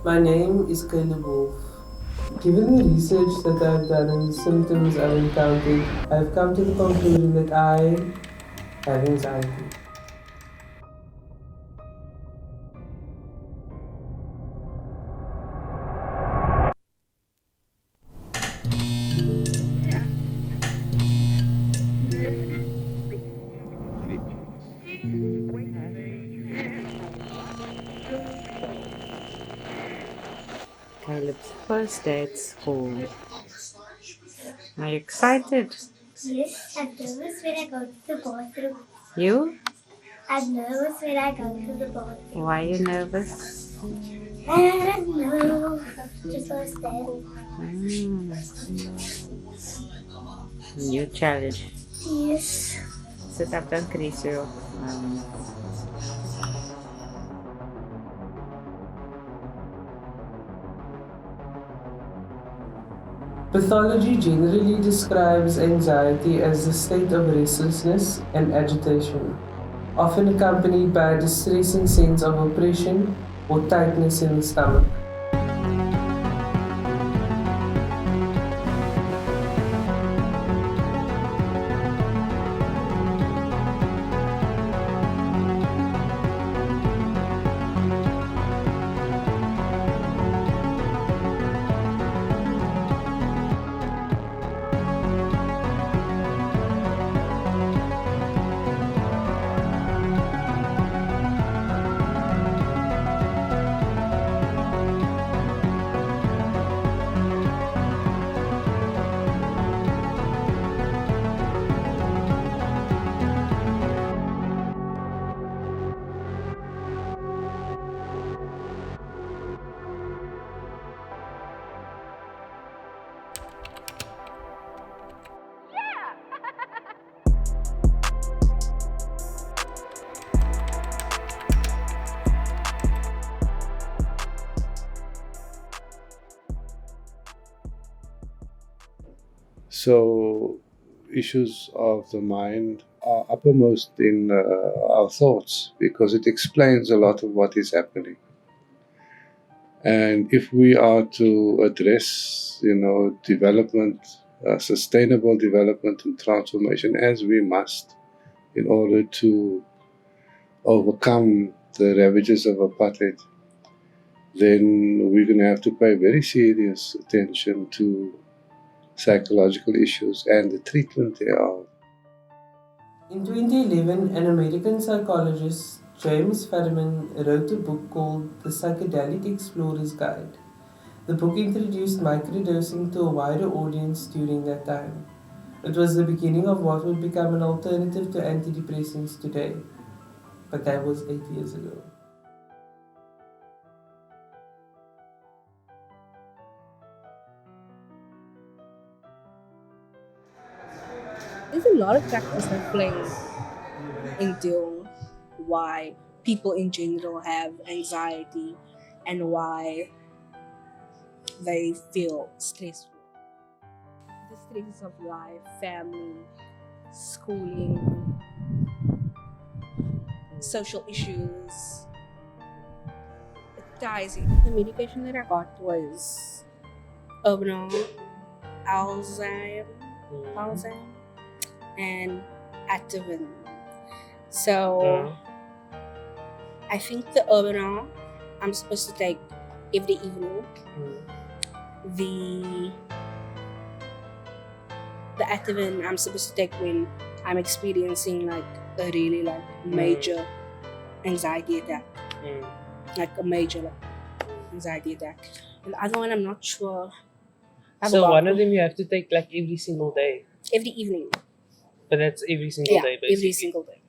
My name is Caleb Wolf. Given the research that I've done and the symptoms I've encountered, I've come to the conclusion that I have anxiety. Caleb's first day at school. Are you excited? Yes, I'm nervous when I go to the bathroom. You? I'm nervous when I go to the bathroom. Why are you nervous? I don't know. Just first day. New challenge. Yes. Sit up and crease you. Pathology generally describes anxiety as a state of restlessness and agitation, often accompanied by a distressing sense of oppression or tightness in the stomach. So, issues of the mind are uppermost in our thoughts because it explains a lot of what is happening. And if we are to address, development, sustainable development and transformation, as we must, in order to overcome the ravages of apartheid, then we're going to have to pay very serious attention to psychological issues and the treatment thereof. In 2011, an American psychologist, James Fadiman, wrote a book called The Psychedelic Explorer's Guide. The book introduced microdosing to a wider audience during that time. It was the beginning of what would become an alternative to antidepressants today. But that was 8 years ago. There's a lot of factors that play into why people in general have anxiety and why they feel stressful. The stresses of life, family, schooling, social issues. It ties in. The medication that I got was Urbanol, Alzheimer, and Ativan. So I think the Urbanol I'm supposed to take every evening. The Ativan I'm supposed to take when I'm experiencing like a really major anxiety attack. Like a major anxiety attack. And the other one I'm not sure. So one of them you have to take like every single day. Every evening. But that's every single day basically. Every single day.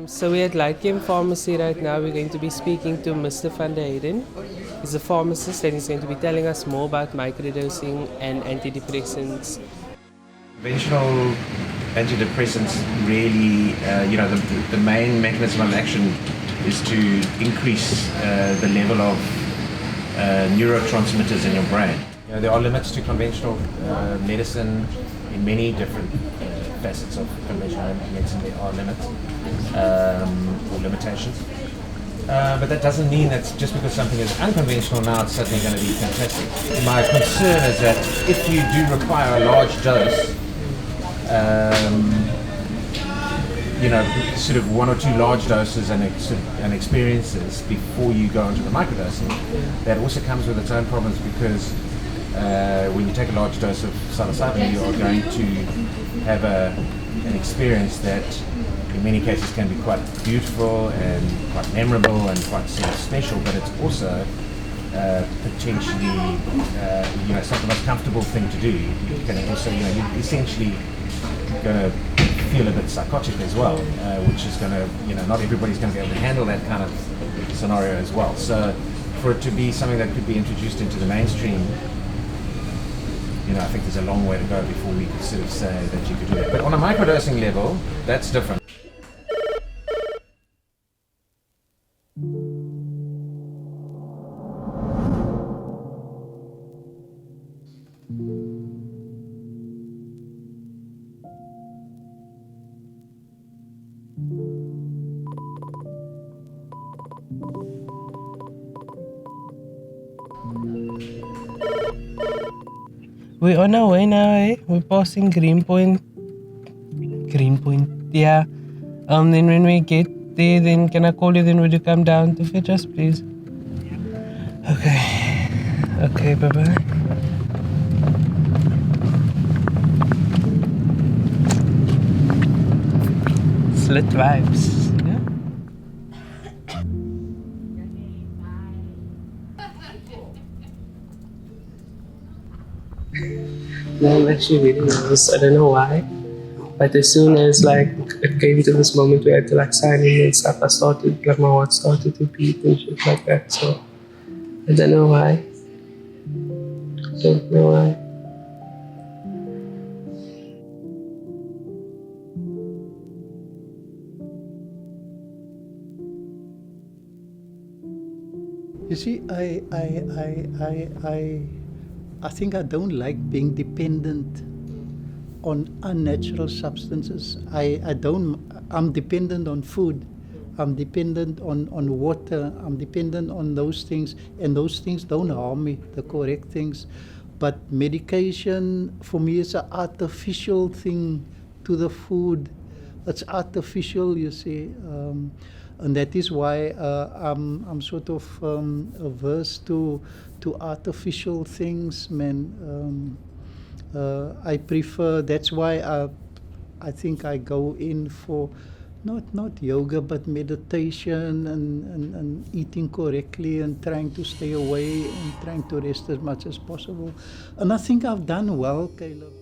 So we're at Lightcam Pharmacy right now. We're going to be speaking to Mr. van der Heyden. He's a pharmacist and he's going to be telling us more about microdosing and antidepressants. Conventional antidepressants really, the main mechanism of action is to increase the level of neurotransmitters in your brain. There are limits to conventional medicine in many different facets of conventional medicine there are limits or limitations. But that doesn't mean that just because something is unconventional now it's suddenly going to be fantastic. My concern is that if you do require a large dose, sort of one or two large doses and experiences before you go into the microdosing, that also comes with its own problems because when you take a large dose of psilocybin, you are going to have an experience that in many cases can be quite beautiful and quite memorable and quite sort of special, but it's also potentially, it's not the most comfortable thing to do. You can also, you're essentially going to feel a bit psychotic as well, which is going to, not everybody's going to be able to handle that kind of scenario as well. So for it to be something that could be introduced into the mainstream, I think there's a long way to go before we could sort of say that you could do that. But on a microdosing level, that's different. We're on our way now, eh? We're passing Greenpoint. Yeah. Then when we get there, then can I call you? Then would you come down to fetch us, please? Okay. Okay, bye-bye. Slit vibes. Yeah? No, I'm actually really nervous. I don't know why. But as soon as it came to this moment where I had to sign in and stuff, I started, my heart started to beat and shit like that. So I don't know why. Don't know why. You see, I think I don't like being dependent on unnatural substances. I'm dependent on food. I'm dependent on water. I'm dependent on those things, and those things don't harm me, the correct things. But medication for me is an artificial thing to the food. It's artificial, you see. And that is why I'm sort of averse to artificial things, man. I prefer. That's why I think I go in for not yoga, but meditation and eating correctly and trying to stay away and trying to rest as much as possible. And I think I've done well, Caleb.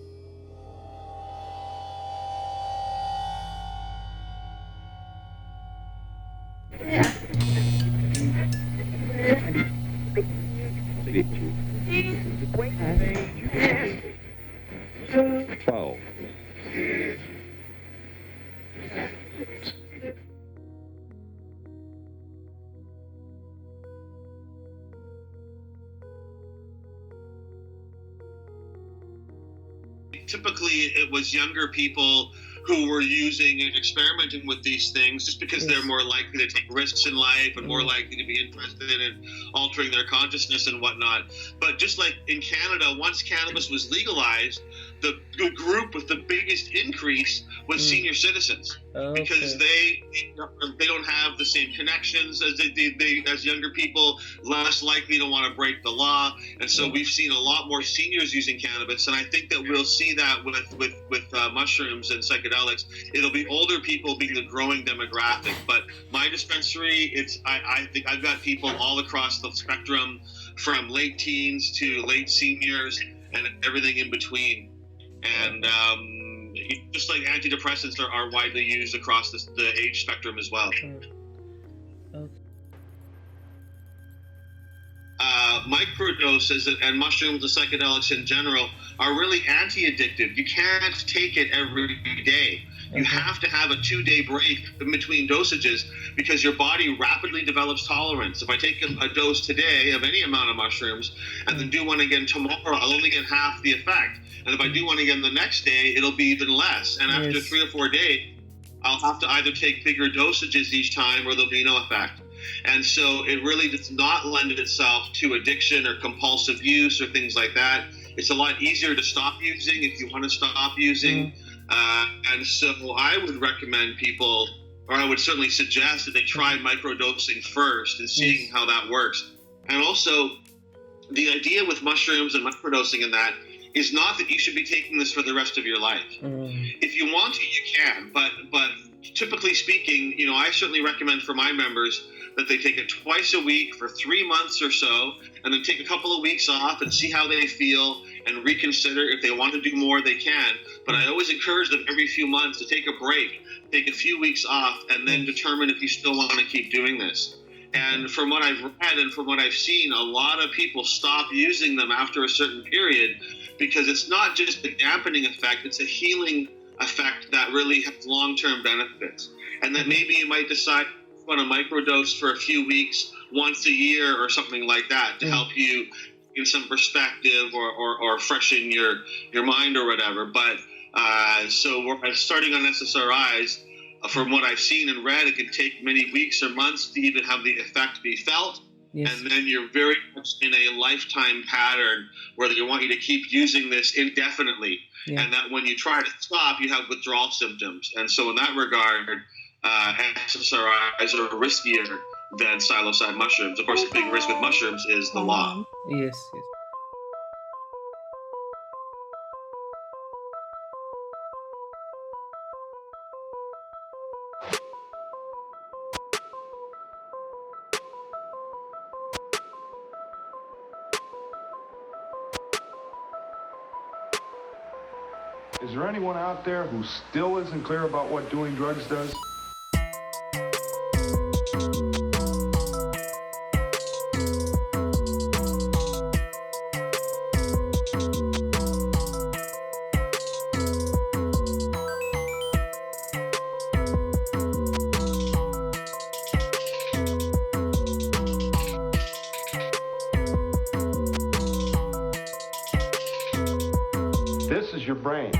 Typically, it was younger people who were using and experimenting with these things just because they're more likely to take risks in life and more likely to be interested in altering their consciousness and whatnot. But just like in Canada, once cannabis was legalized, the group with the biggest increase was senior citizens, because they don't have the same connections as they as younger people, less likely to want to break the law, and so we've seen a lot more seniors using cannabis, and I think that we'll see that with mushrooms and psychedelics. It'll be older people being the growing demographic, but my dispensary, I think I've got people all across the spectrum, from late teens to late seniors and everything in between. And just like antidepressants are widely used across the age spectrum as well. Microdoses and mushrooms and psychedelics in general are really anti-addictive. You can't take it every day. You have to have a 2-day break in between dosages because your body rapidly develops tolerance. If I take a dose today of any amount of mushrooms and then do one again tomorrow, I'll only get half the effect. And if I do one again the next day, it'll be even less. And after 3 or 4 days, I'll have to either take bigger dosages each time or there'll be no effect. And so it really does not lend itself to addiction or compulsive use or things like that. It's a lot easier to stop using if you want to stop using. And so I would recommend people, or I would certainly suggest that they try microdosing first and seeing how that works. And also, the idea with mushrooms and microdosing and that is not that you should be taking this for the rest of your life. If you want to, you can. But typically speaking, you know, I certainly recommend for my members that they take it twice a week for 3 months or so, and then take a couple of weeks off and see how they feel and reconsider. If they want to do more, they can. But I always encourage them every few months to take a break, take a few weeks off, and then determine if you still want to keep doing this. And from what I've read and from what I've seen, a lot of people stop using them after a certain period because it's not just a dampening effect, it's a healing effect that really has long-term benefits. And that maybe you might decide on a microdose for a few weeks, once a year or something like that to help you get some perspective or freshen your mind or whatever. But so we're starting on SSRIs, from what I've seen and read, it can take many weeks or months to even have the effect be felt. And then you're very much in a lifetime pattern where they want you to keep using this indefinitely. And that when you try to stop, you have withdrawal symptoms. And so in that regard, SSRIs are riskier than psilocybin mushrooms. Of course, the big risk with mushrooms is the law. Yes. Is there anyone out there who still isn't clear about what doing drugs does? This is your brain.